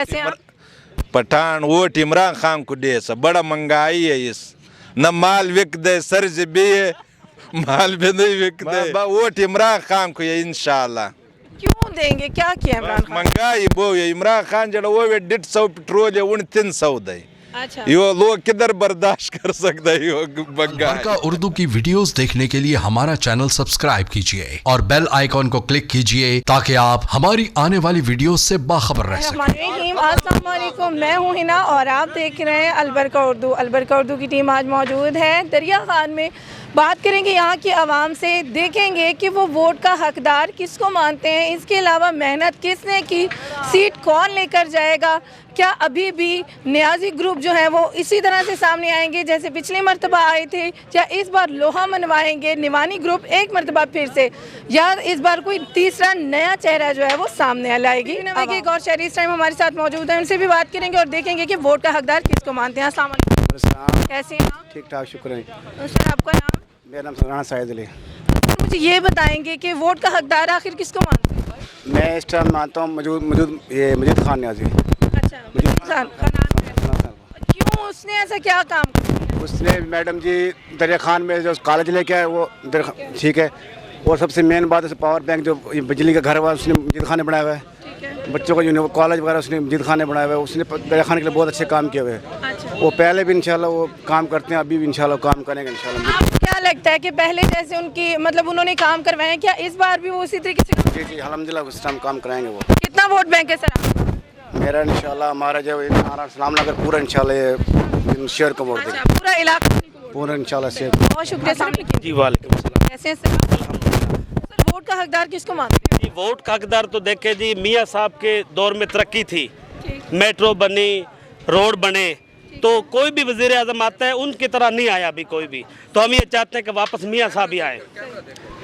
कैसे हैं आप? पठान वोट इमरान खान को दे सब बड़ा महंगाई है इस न माल बिक दे सर से भी है माल भी नहीं बिक दे वोट इमरान खान को है इंशाल्लाह क्यों देंगे, क्या किया इमरान खान? महंगाई वो है इमरान खान जरा वो 150 पेट्रोल है 300 दे अच्छा, यो लोग किधर बर्दाश्त कर सकते हैं यो महंगाई का उर्दू की वीडियोस देखने के लिए हमारा चैनल सब्सक्राइब कीजिए और बेल आइकॉन को क्लिक कीजिए ताकि आप हमारी आने वाली वीडियोस से बाखबर रह सकें। अस्सलाम वालेकुम, मैं हूँ हिना और आप देख रहे हैं अलबरका उर्दू। अलबरका उर्दू की टीम आज मौजूद है दरिया खान में। बात करेंगे यहाँ की आवाम से, देखेंगे कि वो वोट का हकदार किसको मानते हैं, इसके अलावा मेहनत किसने की, सीट कौन लेकर जाएगा, क्या अभी भी नियाजी ग्रुप जो है वो इसी तरह से सामने आएंगे जैसे पिछली मरतबा आए थे, या इस बार लोहा मनवाएंगे निवानी ग्रुप एक मरतबा फिर से, या इस बार कोई तीसरा नया चेहरा जो है वो सामने लाएगी। एक और शहरी इस टाइम हमारे साथ मौजूद है, उनसे भी बात करेंगे और देखेंगे कि वोट का हकदार किसको मानते हैं। अस्सलाम वालेकुम, कैसे हैं आप? ठीक ठाक, शुक्र है। सर आपका नाम? मेरा नाम राणा साहिद अली। मुझे ये बताएंगे कि वोट का हकदार आखिर किसको मानते हैं? मैं इस टाइम मानता हूँ मजीद खान न्याजी। अच्छा, मजीद खान का नाम है। क्यों, उसने ऐसा क्या काम किया? उसने मैडम जी दरिया खान में जो कॉलेज लेके आए वो ठीक है, और सबसे मेन बात है पावर बैंक जो बिजली का घर हुआ उसने मजीद खान ने बनाया हुआ है। बच्चों को कॉलेज वगैरह उसने मजीद खान ने बनाया हुआ है। उसने दरिया खान के लिए बहुत अच्छे काम किए हुए हैं। अच्छा, वो पहले भी इंशाल्लाह वो काम करते हैं, अभी भी इंशाल्लाह काम करेंगे इंशाल्लाह। आपको क्या लगता है कि पहले जैसे उनकी मतलब उन्होंने काम करवाए हैं, क्या इस बार भी वो उसी तरीके से जी जी अल्हम्दुलिल्लाह उस टाइम काम कराएंगे वो। कितना वोट बैंक है सर आपका? मेरा इंशाल्लाह हमारा जो सलाम नगर पूरा इंशाल्लाह शेयर का वोट अच्छा, पूरा इलाका पूरा इंशाल्लाह शेयर। बहुत शुक्रिया। सामने जी वालेकुम सलाम। कैसे हैं सर? सर वोट का हकदार किसको मानते हैं? जी वोट का हकदार तो देखे जी मियाँ साहब के दौर में तरक्की थी, ठीक। मेट्रो बनी, रोड बने, तो कोई भी वज़ीर आज़म आता है उनकी तरह नहीं आया अभी कोई भी, तो हम ये चाहते हैं कि वापस मियाँ साहब ही आए।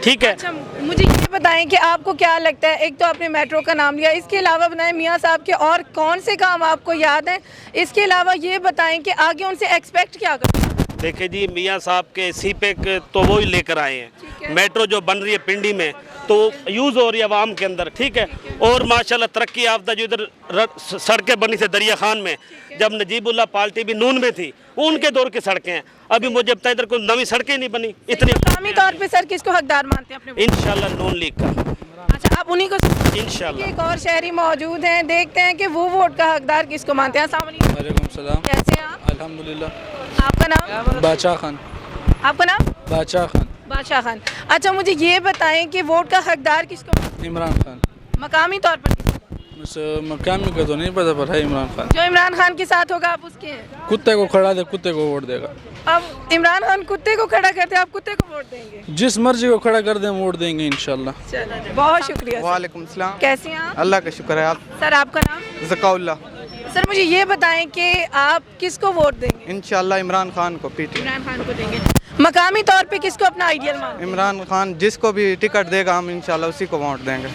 ठीक है। अच्छा, मुझे ये बताएं कि आपको क्या लगता है, एक तो आपने मेट्रो का नाम लिया, इसके अलावा बताएं मियाँ साहब के और कौन से काम आपको याद हैं, इसके अलावा ये बताएं कि आगे उनसे एक्सपेक्ट क्या करें? देखे जी मियाँ साहब के सीपेक तो वो ही लेकर आए हैं, मेट्रो जो बन रही है पिंडी में तो यूज़ हो रही है आवाम के अंदर, ठीक है। और माशाल्लाह तरक्की याफ्ता जो इधर सड़कें बनी थी दरिया खान में, जब नजीबुल्लाह पार्टी भी नून में थी, वो उनके दौर की सड़कें हैं। अभी मुझे पता इधर कोई नई सड़कें नहीं बनी इतनी। मकामी तौर पे सर किसको हकदार मानते हैं अपने? इंशाल्लाह नून लीग का अच्छा, आप उन्हीं को। इंशाल्लाह। एक और शहरी मौजूद हैं, देखते हैं कि वो वोट का हकदार किसको मानते हैं। अस्सलाम वालेकुम। वालेकुम सलाम। कैसे हैं आप? अल्हम्दुलिल्लाह। आपका नाम? बादशाह खान। आपका नाम? बादशाह खान। बादशाह खान। अच्छा, मुझे ये बताएं कि वोट का हकदार किसको मानते हैं? इमरान खान। मकामी तौर पर बस मकामी का तो नहीं पता, पर है इमरान खान। जो इमरान खान के साथ होगा आप उसके हैं। कुत्ते को खड़ा दे, कुत्ते को वोट देगा। अब इमरान खान कुत्ते को खड़ा करते हैं, आप कुत्ते को वोट देंगे? जिस मर्जी को खड़ा कर दें वोट देंगे इंशाल्लाह। चलो, बहुत शुक्रिया सर। वालेकुम सलाम। कैसे हैं आप? अल्लाह का शुक्र है। आप? सर आपका नाम? ज़काउल्लाह। सर मुझे ये बताएं कि आप किसको वोट देंगे? इंशाल्लाह इमरान खान को पीटी। इमरान खान को देंगे। मकामी तौर पे किसको अपना आइडियल मानते हैं? इमरान खान जिसको भी टिकट देगा हम इंशाल्लाह उसी को वोट देंगे।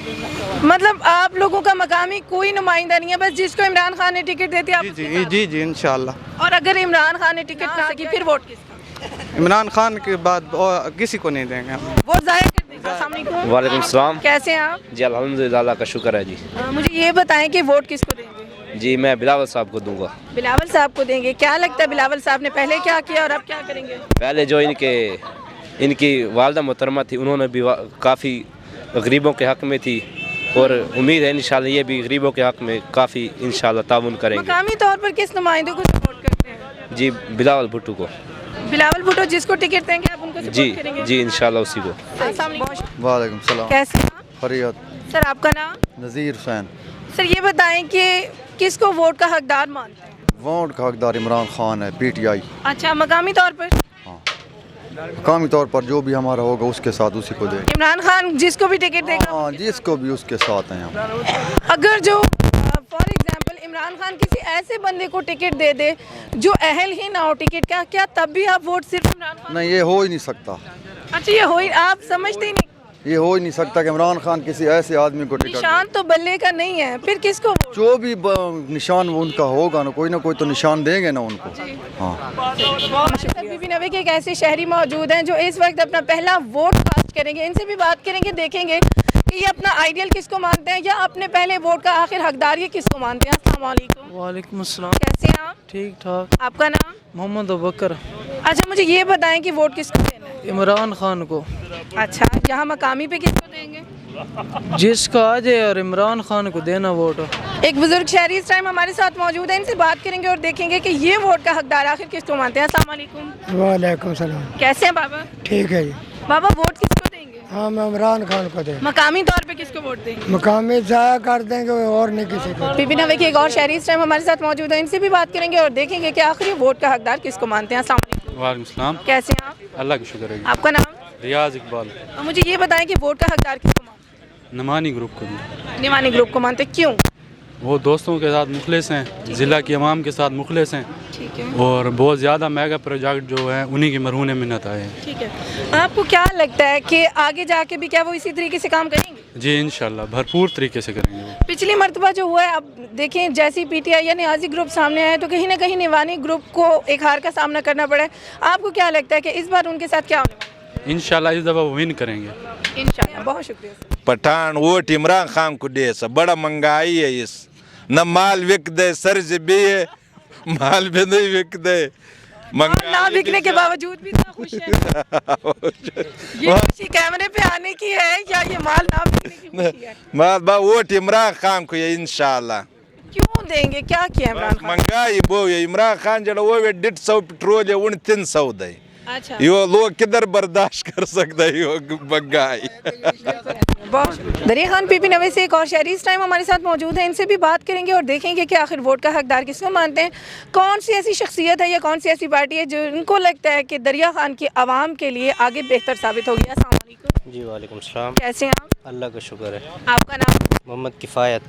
मतलब आप लोगों का मकामी कोई नुमाइंदा नहीं है, बस जिसको इमरान खान ने टिकट देती आप जी उसके जी साथ? जी जी इंशाल्लाह। और अगर इमरान खान ने टिकट ना सकी फिर वोट किसका? इमरान खान के बाद और किसी को नहीं देंगे हम। वोट जाया कर देंगे। अस्सलाम वालेकुम। वालेकुम सलाम। कैसे हैं आप? जी अल्हम्दुलिल्लाह, अल्लाह का शुक्र है जी। मुझे ये बताएं कि वोट किसको देंगे? जी मैं बिलावल साहब को दूंगा। बिलावल साहब को देंगे। क्या लगता है बिलावल साहब ने पहले क्या किया और अब क्या करेंगे? पहले जो इनकी वालदा मोहतरमा थी उन्होंने भी काफ़ी गरीबों के हक़ में थी, और उम्मीद है इंशाल्लाह ये भी गरीबों के हक़ में काफ़ी इंशाल्लाह ताउन करेंगे। मकामी तौर पर किस नुमाइंदे को सपोर्ट करते हैं? जी बिलावल भुट्टो को। बिलावल भुट्टो जिसको टिकट देंगे आप उनको जी सपोर्ट करेंगे? जी इंशाल्लाह उसी को। अस्सलाम वालेकुम। वालेकुम सलाम। कैसे हैं आप? फरियत सर आपका नाम? नज़ीर हुसैन। सर ये बताएं कि किसको वोट का हकदार मानते हैं? वोट का हकदार इमरान खान है, पीटीआई। अच्छा, मकामी तौर पर? मकामी तौर पर जो भी हमारा होगा उसके साथ उसी को देंगे। इमरान खान जिसको भी टिकट देगा? हाँ, जिसको भी उसके साथ हैं हम। अगर जो फॉर एग्जांपल इमरान खान किसी ऐसे बंदे को टिकट दे दे जो अहल ही ना हो टिकट का, क्या तब भी आप वोट सिर्फ इमरान खान? नहीं, ये हो ही नहीं सकता। अच्छा, ये हो ही, आप समझते ही नहीं? ये हो ही नहीं सकता कि इमरान खान किसी ऐसे आदमी को टिकट। निशान तो बल्ले का नहीं है, फिर किसको वोट? जो भी निशान वो उनका होगा ना, कोई तो निशान देंगे ना उनको। हाँ। बीबी नवे के एक ऐसे शहरी मौजूद हैं जो इस वक्त अपना पहला वोट कास्ट करेंगे, इनसे भी बात करेंगे, देखेंगे یہ اپنا آئیڈیل کس کو مانتے ہیں یا اپنے پہلے ووٹ کا آخر حقدار یہ کس کو مانتے ہیں؟ السلام علیکم. وعلیکم السلام. کیسے ہیں آپ؟ ٹھیک ٹھاک. آپ کا نام؟ محمد ابوبکر. اچھا مجھے یہ بتائیں کہ ووٹ کس کو دینا ہے؟ عمران خان کو. اچھا یہاں مقامی پہ کس کو دیں گے؟ جس کا آ جائے اور عمران خان کو دینا ووٹ. ایک بزرگ شہری اس ٹائم ہمارے ساتھ موجود ہیں، ان سے بات کریں گے اور دیکھیں گے کہ یہ ووٹ کا حقدار آخر کس کو مانتے ہیں. السلام علیکم. وعلیکم السلام. کیسے ہیں بابا؟ ٹھیک ہے جی. بابا ووٹ کس کو دیں گے؟ ہم عمران خان کو دیں. مقامی طور پہ کس کو ووٹ دیں گے؟ مقامی ضائع کر دیں گے اور نہیں کسی کو. پی پی نوے کے ایک اور شہری اس ٹائم ہمارے ساتھ موجود ہیں، ان سے بھی بات کریں گے اور دیکھیں گے کہ آخر یہ ووٹ کا حقدار کس کو مانتے ہیں. السلام علیکم. وعلیکم السلام. کیسے ہیں آپ؟ اللہ کا شکر ہے. آپ کا نام؟ ریاض اقبال. اور مجھے یہ بتائیں کہ ووٹ کا حقدار کس کو مانتے نمانی گروپ کو. ہیں؟ نمانی گروپ کو مانتے ہیں. کیوں؟ وہ دوستوں کے ساتھ مخلص ہیں، ضلع کی عوام کے ساتھ مخلص ہیں، ٹھیک ہے اور بہت زیادہ میگا پروجیکٹ جو ہیں انہی کی مرہون منت آئے ہیں. ٹھیک ہے. آپ کو کیا لگتا ہے کہ آگے جا کے بھی کیا وہ اسی طریقے سے کام کریں گے؟ جی انشاءاللہ بھرپور طریقے سے کریں گے وہ. پچھلی مرتبہ جو ہوا ہے اب دیکھیں جیسی پی ٹی آئی یا نیازی گروپ سامنے آئے تو کہیں نہ کہیں نیوانی گروپ کو ایک ہار کا سامنا کرنا پڑا ہے. آپ کو کیا لگتا ہے کہ اس بار ان کے ساتھ کیا ہونے والا ہے؟ انشاءاللہ اس دفعہ وہ ون کریں گے انشاءاللہ. بہت شکریہ. پٹھان ووٹ عمران خان کو دے سا بڑا مہنگائی ہے اس نہ مال وک دے سرز بھی ہے مال بھی نہیں وک دے نہ بکنے کے باوجود بھی اتنا خوش ہے. یہ خوشی کیمرے پہ آنے کی ہے یا یہ مال نہ بکنے کی خوشی ہے؟ مال با ووٹ عمران خان کو ہے انشاءاللہ. کیوں دیں گے؟ کیا کیا عمران خان؟ مہنگائی بو ہے عمران خان جڑا وہ 150 پیٹرول ہے 300 دے. اچھا یہ لوگ کدھر برداشت کر سکتا ہے یہ مہنگائی. دریا خان پی پی نوے سے ایک اور شہری اس ٹائم ہمارے ساتھ موجود ہیں، ان سے بھی بات کریں گے اور دیکھیں گے کہ آخر ووٹ کا حقدار کس کو مانتے ہیں. کون سی ایسی شخصیت ہے یا کون سی ایسی پارٹی ہے جو ان کو لگتا ہے کہ دریا خان کی عوام کے لیے آگے بہتر ثابت ہوگی. السلام علیکم. جی وعلیکم السلام. کیسے ہیں آپ؟ اللہ کا شکر ہے. آپ کا نام؟ محمد کفایت.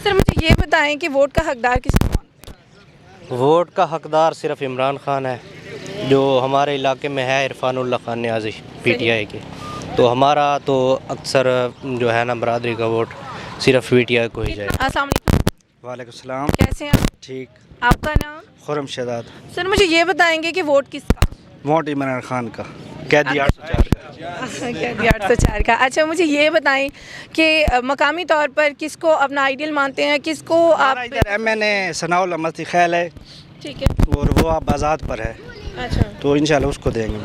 سر مجھے یہ بتائیں کہ ووٹ کا حقدار کس کو مانتے ہیں؟ ووٹ کا حقدار صرف عمران خان ہے جو ہمارے علاقے میں ہے. عرفان اللہ خان نیازی پی ٹی آئی کے. تو ہمارا تو اکثر جو ہے نا برادری کا ووٹ صرف پی ٹی آئی کو ہی جائے. السلام علیکم. وعلیکم السلام. کیسے ہیں آپ؟ ٹھیک. آپ کا نام؟ خرم شہزاد. سر مجھے یہ بتائیں گے کہ ووٹ کس کا؟ ووٹ عمران خان کا. قیدی 804 کا. قیدی 804 کا. اچھا مجھے یہ بتائیں کہ مقامی طور پر کس کو اپنا آئیڈیل مانتے ہیں؟ کس کو آپ؟ ادھر ایم این اے ثناء اللہ مفتی خیل ہے. ٹھیک ہے. اور وہ اب آزاد پر ہے. اچھا تو انشاءاللہ اس کو دیں گے.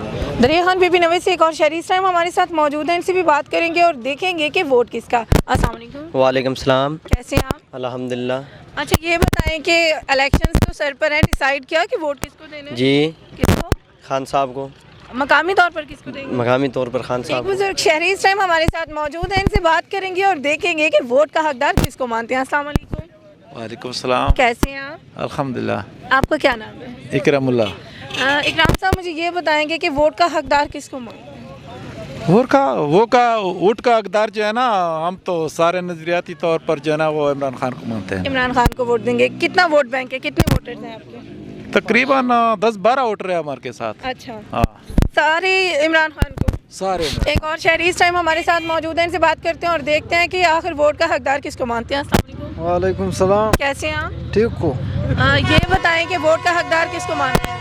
دریا خان پی پی نوے سے ایک اور شہری اس ٹائم ہمارے ساتھ موجود ہیں، ان سے بھی بات کریں گے اور دیکھیں گے کہ ووٹ کس کا. السلام علیکم. وعلیکم السلام. کیسے ہیں آپ؟ الحمدللہ. اچھا یہ بتائیں کہ الیکشنز تو سر پر ہیں، ڈیسائیڈ کیا کہ ووٹ کس کو دینا ہے؟ جی کس کو؟ خان صاحب کو. مقامی طور پر کس کو دیں گے؟ مقامی طور پر خان ایک صاحب کو. بزرگ شہری اس ٹائم ہمارے ساتھ موجود ہیں، ان سے بات کریں گے اور دیکھیں گے کہ ووٹ کا حقدار کس کو مانتے ہیں. السلام علیکم. وعلیکم السلام. کیسے ہیں آپ؟ الحمدللہ. آپ کا کیا نام ہے؟ اکرم اللہ. اکرام صاحب مجھے یہ بتائیں گے کہ ووٹ کا حقدار کس کو مانتے ہیں؟ ووٹ کا حقدار جو ہے نا ہم تو سارے نظریاتی طور پر جو ہے نا وہ عمران خان کو مانتے ہیں. عمران خان کو ووٹ دیں گے. کتنا ووٹ بینک ہے؟ کتنے ووٹرز ہیں آپ کے؟ تقریباً 10-12 ووٹر ہیں ہمارے کے ساتھ. اچھا ہاں سارے عمران خان کو. سارے. ایک اور شہری اس ٹائم ہمارے ساتھ موجود ہیں، ان سے بات کرتے ہیں اور دیکھتے ہیں کہ آخر ووٹ کا حقدار کس کو مانتے ہیں. السلام علیکم. وعلیکم السلام. کیسے ہیں آپ؟ ٹھیک ہو. یہ بتائیں کہ ووٹ کا حقدار کس کو مانتے ہیں؟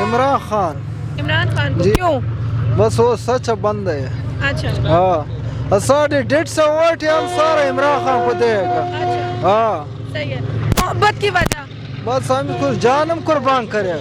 عمران خان. عمران خان کو. جی. کیوں؟ بس وہ سچ بند ہے. اچھا ہاں 150 ووٹ ہم سارے عمران خان کو دے گا. اچھا ہاں صحیح ہے. محبت کی وجہ؟ بس ہم کو جانم قربان کرے.